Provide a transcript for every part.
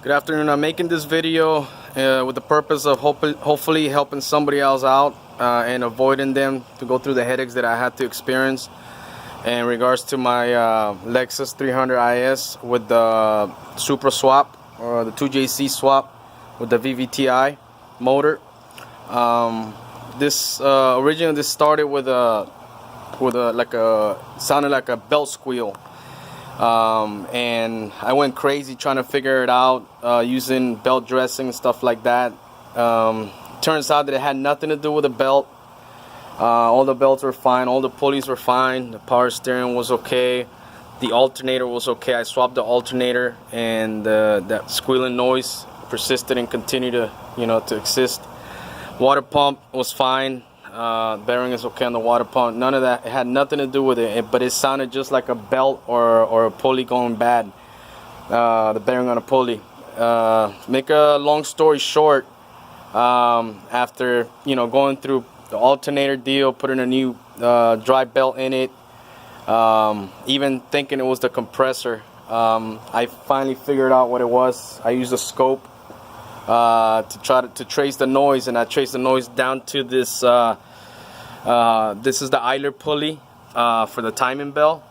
Good afternoon. I'm making this video with the purpose of hopefully helping somebody else out and avoiding them to go through the headaches that I had to experience in regards to my Lexus 300 IS with the Super swap or the 2JC swap with the VVTi motor. Originally this started with a sounded like a belt squeal. And I went crazy trying to figure it out using belt dressing and stuff like that. Turns out that it had nothing to do with the belt. All the belts were fine, all the pulleys were fine, the power steering was okay, the alternator was okay. I swapped the alternator, and that squealing noise persisted and continued to exist. Water pump was fine. Bearing is okay on the water pump. None of that. It had nothing to do with it, but it sounded just like a belt or a pulley going bad. The bearing on a pulley. Make a long story short, after going through the alternator deal, putting a new dry belt in it, even thinking it was the compressor, I finally figured out what it was. I used a scope to try to trace the noise, and I traced the noise down to this. This is the idler pulley for the timing bell.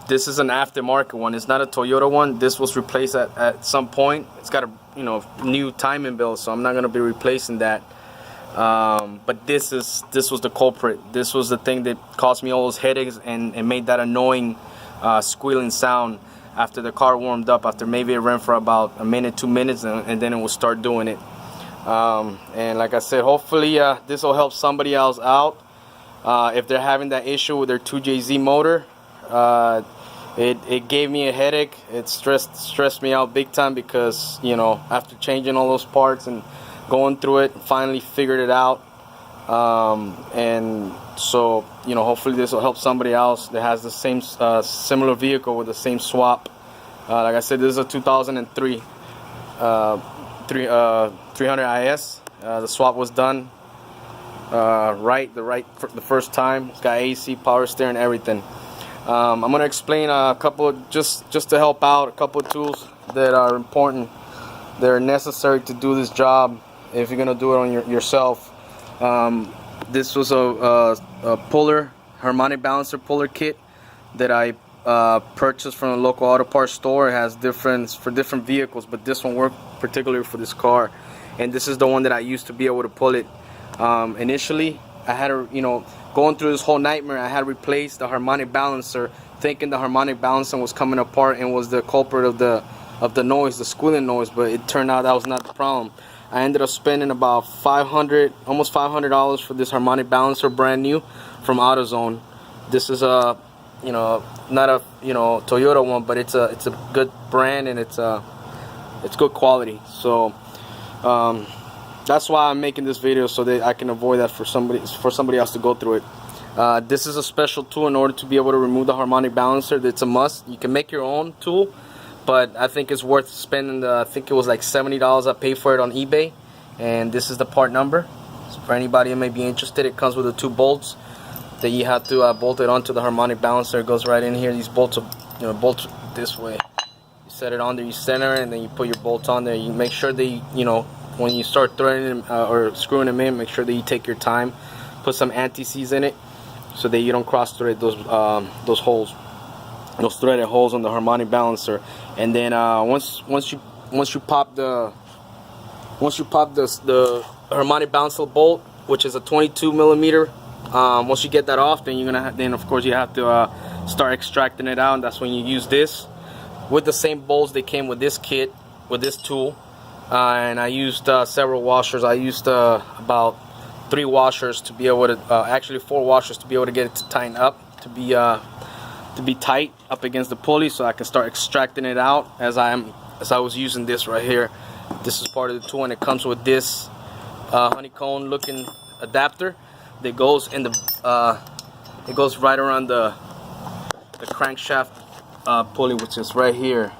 This is an aftermarket one. It's not a Toyota one. This was replaced at some point. It's got a new timing bell, so I'm not gonna be replacing that. But this was the culprit. This was the thing that caused me all those headaches and made that annoying squealing sound after the car warmed up. After maybe it ran for about a minute, 2 minutes, and then it will start doing it. And like I said, hopefully this will help somebody else out if they're having that issue with their 2JZ motor. It gave me a headache. It stressed me out big time because after changing all those parts and going through it, finally figured it out. And so hopefully this will help somebody else that has the same similar vehicle with the same swap. Like I said, this is a 2003 300 IS. The swap was done the first time. It's got AC, power steering, everything. I'm gonna explain a couple just to help out, a couple of tools that are important, that are necessary to do this job if you're gonna do it on yourself. This was a puller, harmonic balancer puller kit that I purchased from a local auto parts store. It has for different vehicles, but this one worked particularly for this car, and this is the one that I used to be able to pull it. Initially I had to going through this whole nightmare. I had to replace the harmonic balancer, thinking the harmonic balancer was coming apart and was the culprit of the noise, the squealing noise, but it turned out that was not the problem. I ended up spending about almost $500 for this harmonic balancer, brand new from AutoZone. This is a not a Toyota one, but it's a good brand, and it's good quality. So that's why I'm making this video, so that I can avoid that for somebody else to go through it. This is a special tool in order to be able to remove the harmonic balancer. That's a must. You can make your own tool, but I think it's worth spending I think it was like $70 I paid for it on eBay, and this is the part number. So for anybody who may be interested, it comes with the 2 bolts that you have to bolt it onto the harmonic balancer. It goes right in here. These bolts are bolts this way. You set it on there, you center it, and then you put your bolts on there. You make sure that when you start threading them or screwing them in, make sure that you take your time. Put some anti-seize in it so that you don't cross thread those holes, those threaded holes on the harmonic balancer. And then once you pop the harmonic balancer bolt, which is a 22 millimeter. Once you get that off, then of course you have to start extracting it out, and that's when you use this with the same bolts that came with this kit, with this tool. And I used several washers. I used about 3 washers to be able to, actually 4 washers to be able to get it to tighten up, to be tight up against the pulley, so I can start extracting it out as I was using this right here. This is part of the tool, and it comes with this honeycomb looking adapter that goes in it goes right around the crankshaft pulley, which is right here.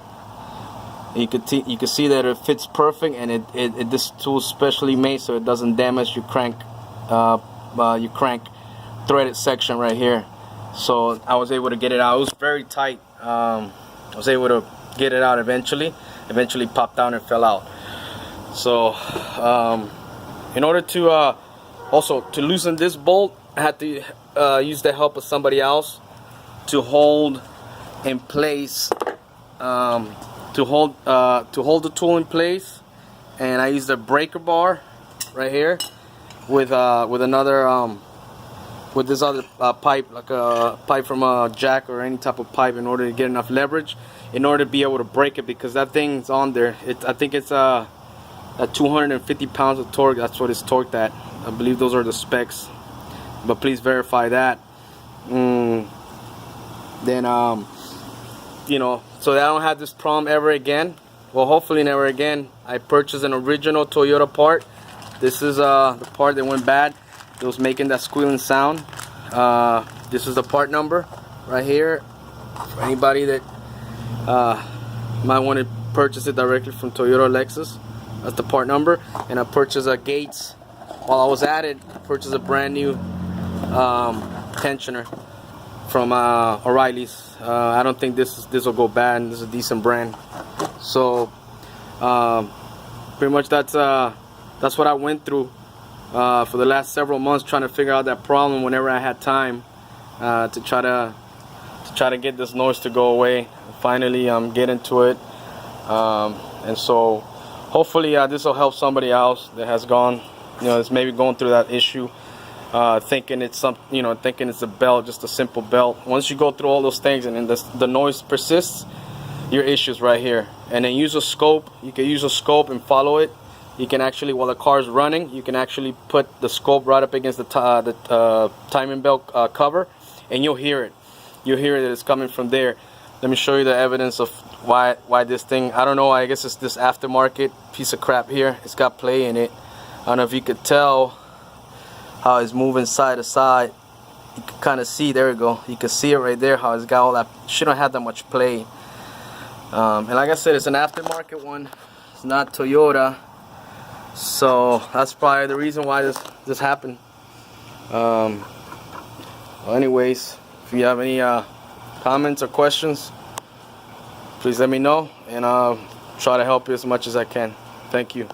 You can see that it fits perfect, and this tool is specially made so it doesn't damage your crank threaded section right here. So I was able to get it out. It was very tight. I was able to get it out eventually. eventually popped down and fell out. So in order to also to loosen this bolt, I had to use the help of somebody else to hold in place, to hold the tool in place. And I used a breaker bar right here with another with this other pipe, like a pipe from a jack or any type of pipe, in order to get enough leverage in order to be able to break it, because that thing's on there. I think it's at 250 pounds of torque. That's what it's torqued at. I believe those are the specs, but please verify that. Then you know, so that I don't have this problem ever again. Well, hopefully never again. I purchased an original Toyota part. This is the part that went bad. It was making that squealing sound. This is the part number right here for anybody that might want to purchase it directly from Toyota or Lexus. That's the part number. And I purchased a gates. While I was at it, I purchased a brand new tensioner from O'Reilly's. I don't think this will go bad. This is a decent brand. So pretty much that's what I went through for the last several months, trying to figure out that problem whenever I had time, to try to get this noise to go away. Finally, I'm getting to it, and so hopefully this will help somebody else that has gone, that's maybe going through that issue, thinking it's thinking it's a belt, just a simple belt. Once you go through all those things and then the noise persists, your issues right here. And then use a scope. You can use a scope and follow it. You can actually, while the car is running, you can actually put the scope right up against the timing belt cover, and you'll hear it. You'll hear that it's coming from there. Let me show you the evidence of why this thing, I don't know, I guess it's this aftermarket piece of crap here. It's got play in it. I don't know if you could tell how it's moving side to side. You can kind of see, there we go. You can see it right there, how it's got all that. Shouldn't have that much play. And like I said, it's an aftermarket one. It's not Toyota, so that's probably the reason why this happened. Well, anyways, if you have any comments or questions, please let me know, and I'll try to help you as much as I can. Thank you.